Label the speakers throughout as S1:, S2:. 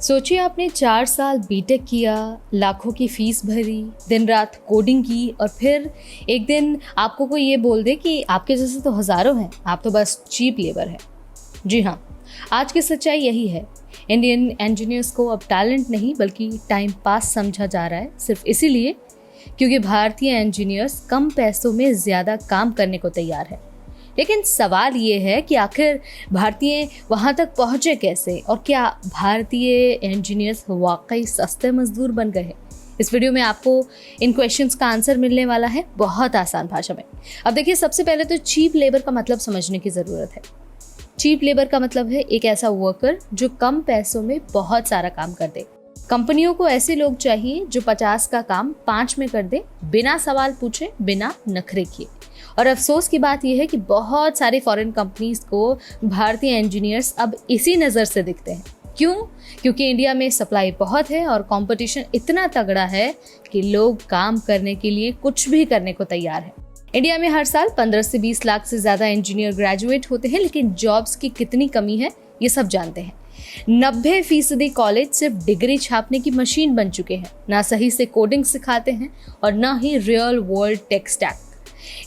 S1: सोचिए आपने 4 साल बीटेक किया, लाखों की फीस भरी, दिन रात कोडिंग की और फिर एक दिन आपको कोई ये बोल दे कि आपके जैसे तो हज़ारों हैं, आप तो बस चीप लेबर है। जी हाँ, आज की सच्चाई यही है। इंडियन इंजीनियर्स को अब टैलेंट नहीं बल्कि टाइम पास समझा जा रहा है, सिर्फ इसीलिए क्योंकि भारतीय इंजीनियर्स कम पैसों में ज़्यादा काम करने को तैयार है। लेकिन सवाल ये है कि आखिर भारतीय वहाँ तक पहुँचे कैसे और क्या भारतीय इंजीनियर्स वाकई सस्ते मजदूर बन गए हैं? इस वीडियो में आपको इन क्वेश्चंस का आंसर मिलने वाला है बहुत आसान भाषा में। अब देखिए, सबसे पहले तो चीप लेबर का मतलब समझने की ज़रूरत है। चीप लेबर का मतलब है एक ऐसा वर्कर जो कम पैसों में बहुत सारा काम कर दे। कंपनियों को ऐसे लोग चाहिए जो 50 का काम 5 में कर दे, बिना सवाल पूछे, बिना नखरे किए। और अफसोस की बात यह है कि बहुत सारी फॉरेन कंपनीज को भारतीय इंजीनियर्स अब इसी नज़र से दिखते हैं। क्यों? क्योंकि इंडिया में सप्लाई बहुत है और कंपटीशन इतना तगड़ा है कि लोग काम करने के लिए कुछ भी करने को तैयार है। इंडिया में हर साल 15 से 20 लाख से ज़्यादा इंजीनियर ग्रेजुएट होते हैं, लेकिन जॉब्स की कितनी कमी है ये सब जानते हैं। 90% कॉलेज सिर्फ डिग्री छापने की मशीन बन चुके हैं, ना सही से कोडिंग सिखाते हैं और ना ही real world tech stack.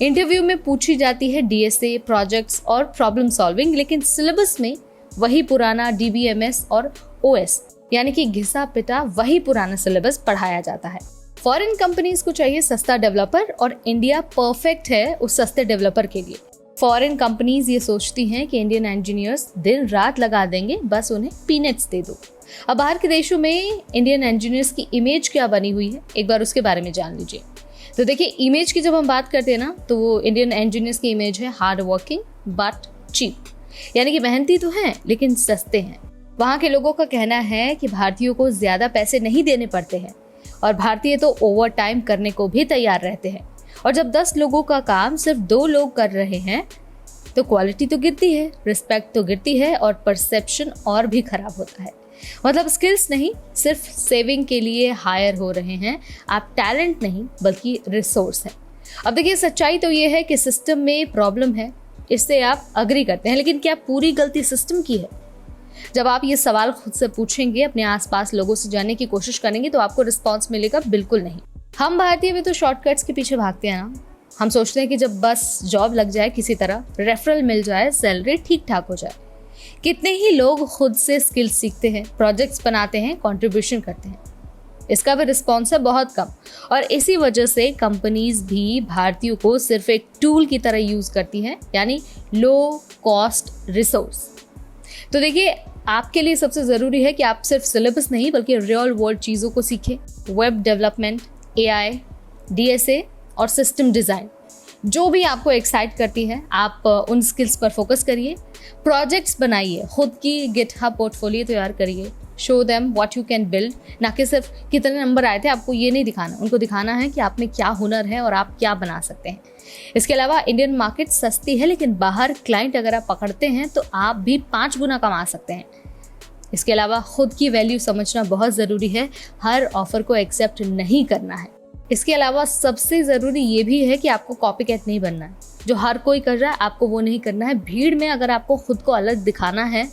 S1: Interview में पूछी जाती है डीएसए, प्रोजेक्ट्स और प्रॉब्लम सॉल्विंग, लेकिन सिलेबस में वही पुराना डीबीएमएस और ओएस यानी कि घिसा पिटा वही पुराना सिलेबस पढ़ाया जाता है। फॉरेन कंपनीज को चाहिए सस्ता डेवलपर और इंडिया परफेक्ट है उस सस्ते डेवलपर के लिए। फॉरेन कंपनीज ये सोचती हैं कि इंडियन इंजीनियर्स दिन रात लगा देंगे, बस उन्हें पीनट्स दे दो। अब बाहर के देशों में इंडियन इंजीनियर्स की इमेज क्या बनी हुई है, एक बार उसके बारे में जान लीजिए। तो देखिए, इमेज की जब हम बात करते हैं ना, तो वो इंडियन इंजीनियर्स की इमेज है हार्ड वर्किंग बट चीप, यानी कि मेहनती तो हैं लेकिन सस्ते हैं। वहाँ के लोगों का कहना है कि भारतीयों को ज़्यादा पैसे नहीं देने पड़ते हैं और भारतीय तो ओवर टाइम करने को भी तैयार रहते हैं। और जब 10 लोगों का काम सिर्फ 2 लोग कर रहे हैं तो क्वालिटी तो गिरती है, रिस्पेक्ट तो गिरती है और परसेप्शन और भी खराब होता है। मतलब स्किल्स नहीं, सिर्फ सेविंग के लिए हायर हो रहे हैं आप, टैलेंट नहीं बल्कि रिसोर्स है। अब देखिए, सच्चाई तो ये है कि सिस्टम में प्रॉब्लम है, इससे आप अग्री करते हैं, लेकिन क्या पूरी गलती सिस्टम की है? जब आप ये सवाल खुद से पूछेंगे, अपने आसपास लोगों से जानने की कोशिश करेंगे, तो आपको रिस्पॉन्स मिलेगा बिल्कुल नहीं। हम भारतीय भी तो शॉर्टकट्स के पीछे भागते हैं ना। हम सोचते हैं कि जब बस जॉब लग जाए, किसी तरह रेफरल मिल जाए, सैलरी ठीक ठाक हो जाए। कितने ही लोग खुद से स्किल्स सीखते हैं, प्रोजेक्ट्स बनाते हैं, कंट्रीब्यूशन करते हैं, इसका भी रिस्पॉन्स है बहुत कम। और इसी वजह से कंपनीज भी भारतीयों को सिर्फ एक टूल की तरह यूज करती हैं, यानी लो कॉस्ट रिसोर्स। तो देखिए, आपके लिए सबसे ज़रूरी है कि आप सिर्फ सिलेबस नहीं बल्कि रियल वर्ल्ड चीज़ों को सीखें। वेब डेवलपमेंट, एआई, डीएसए और सिस्टम डिज़ाइन, जो भी आपको एक्साइट करती है, आप उन स्किल्स पर फोकस करिए। प्रोजेक्ट्स बनाइए, खुद की गिटहब पोर्टफोलियो तैयार करिए। Show them what you can build, ना कि सिर्फ कितने नंबर आए थे, आपको ये नहीं दिखाना। उनको दिखाना है कि आप में क्या हुनर है और आप क्या बना सकते हैं। इसके अलावा इंडियन मार्केट सस्ती है, लेकिन बाहर क्लाइंट अगर आप पकड़ते हैं तो आप भी 5 गुना कमा सकते हैं। इसके अलावा खुद की वैल्यू समझना बहुत ज़रूरी है, हर ऑफर को एक्सेप्ट नहीं करना है। इसके अलावा सबसे ज़रूरी ये भी है कि आपको कॉपीकैट नहीं बनना है। जो हर कोई कर रहा है आपको वो नहीं करना है। भीड़ में अगर आपको खुद को अलग दिखाना है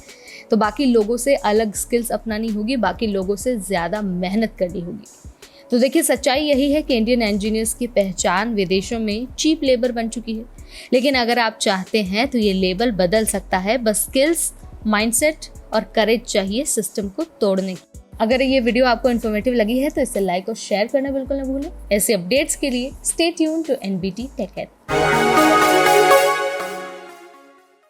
S1: तो बाकी लोगों से अलग स्किल्स अपनानी होगी, बाकी लोगों से ज़्यादा मेहनत करनी होगी। तो देखिए, सच्चाई यही है कि इंडियन इंजीनियर्स की पहचान विदेशों में चीप लेबर बन चुकी है। लेकिन अगर आप चाहते हैं तो ये लेबल बदल सकता है, बस स्किल्स, माइंडसेट और करेज चाहिए सिस्टम को तोड़ने की। अगर ये वीडियो आपको इन्फॉर्मेटिव लगी है तो इसे लाइक और शेयर करना बिल्कुल न भूलें। ऐसे अपडेट्स के लिए stay tuned to NBT tech add.